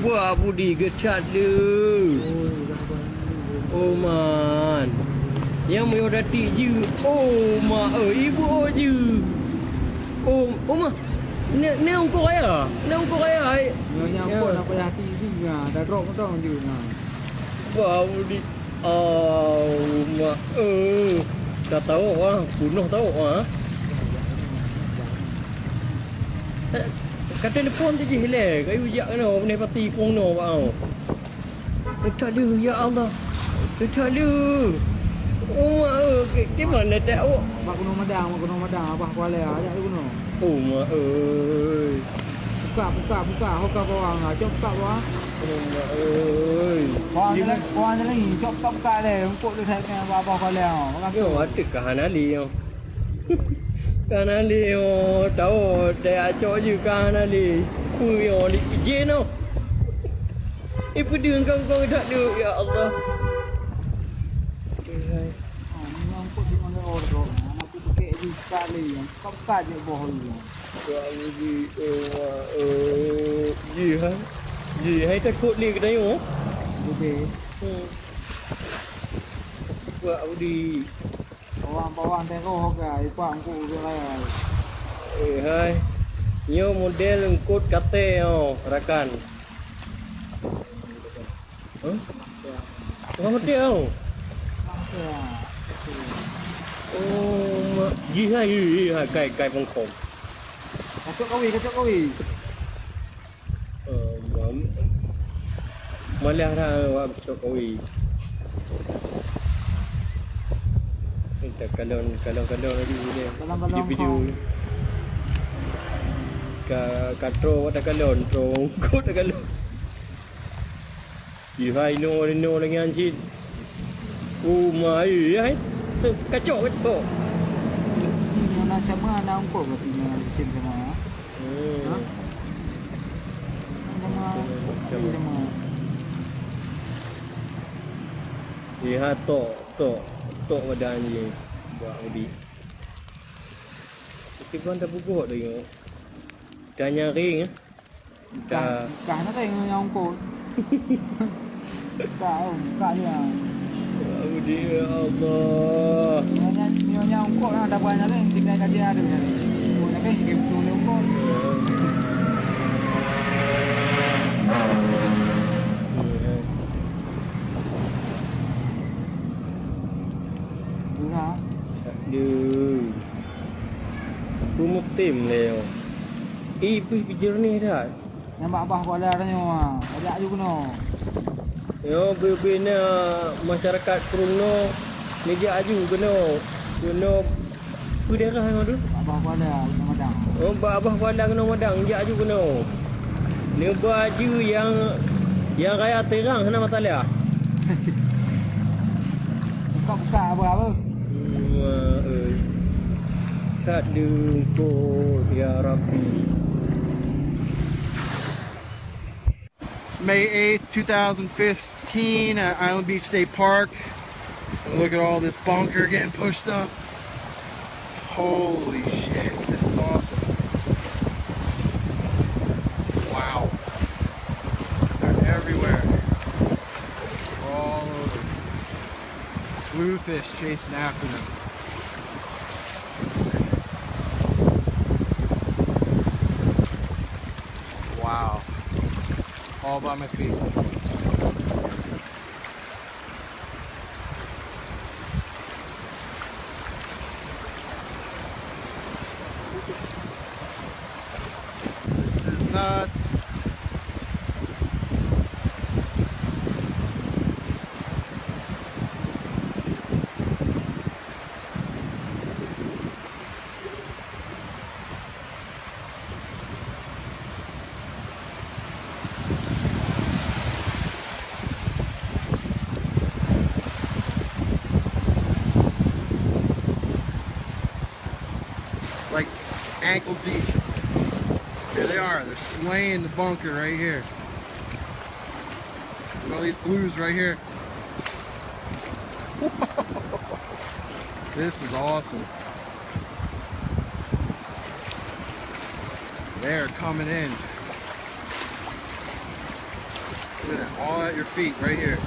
Wah, Budi gecat dia. Oh, man. Yang mau datik je. Oh, mak. Ibu je. Oh, mak. Ni ukur raya. Ni ukur raya. Nyonya pun nak payah hati juga. Dah drop dah je. Wah, Budi. Oh, mak. Dah tahu ah. Bunuh tahu ah. Kata depan tu je hilang. Kayu jak kena. Ni pati pun no bau. Tak ada. Ya Allah. Tak ada. Oh, mak. Ke mana tak awak? Mak gunung meudang, abah kuala ajak dia gunung. Oh, mak ơi. Buka. Hoka bawang ah. Cop buka bawang. Oh, mak ơi. Bawang je lagi. Cop buka le. Untuk dia saya dengan abah kuala. Makan tu. Yo, ada kahan ali yo. Kahan ali yo. Tahu dia acok je kahan ali. Yo, di jen no. Pedih kau tak ada. Ya Allah. Untuk di mana orang. Nak pergi di sekali. Cop buka je bawah tu. Gì hay ta cột đi cái đấy không? Ok. Vợ đi. Bawang tengok hoka. Ipak aku ke lain. Hai. Nyo model cột kate oh, rakan. Hah? Kamu mati oh. Oh, gì hay cài phong khổng. Kacuk kawi. Malah dah kacuk kawi. Kita kalau lagi dia video. Katro ada kalon, trongkot ada kalon. Hai no lagi anjing. Oh my, hai. Kacuk. Nak sama nak umpuk ke tinggal di sini sama. Sama. Lihat tok badan dia. Buat Udi. Kita pun dah bubuh dah tengok. Dah nyaring ah. Dah nak tengok yang umpuk. Tahu, buka dia. Udi ya Allah. Nyonya umpuk lah dah banyak kan tinggal kaji ada ni. Nak kan game tu ni umpuk. Aduh. Kumuk tim leo. Pergi jernih dah. Nampak abah kuala dah nyawa. Ajak je kena. Yo bebena masyarakat kreung no. Meja aju kena. Kena pu daerah hang tu. Abah kuala kena meudang. Oh, abah kuala kena meudang, jak aju kena. Ni baju yang raya terang kena matalia. Buka apa? Tak dengkut ya Rabbi. May 8th, 2015 at Island Beach State Park. Look at all this bunker getting pushed up. Holy shit, this is awesome. Wow. They're everywhere. They're all over. Bluefish chasing after them. Wow. All by my feet. This is nuts. Like ankle deep. Here they are. They're slaying the bunker right here. Look at all these blues right here. This is awesome. They're coming in. Look at that. All at your feet right here.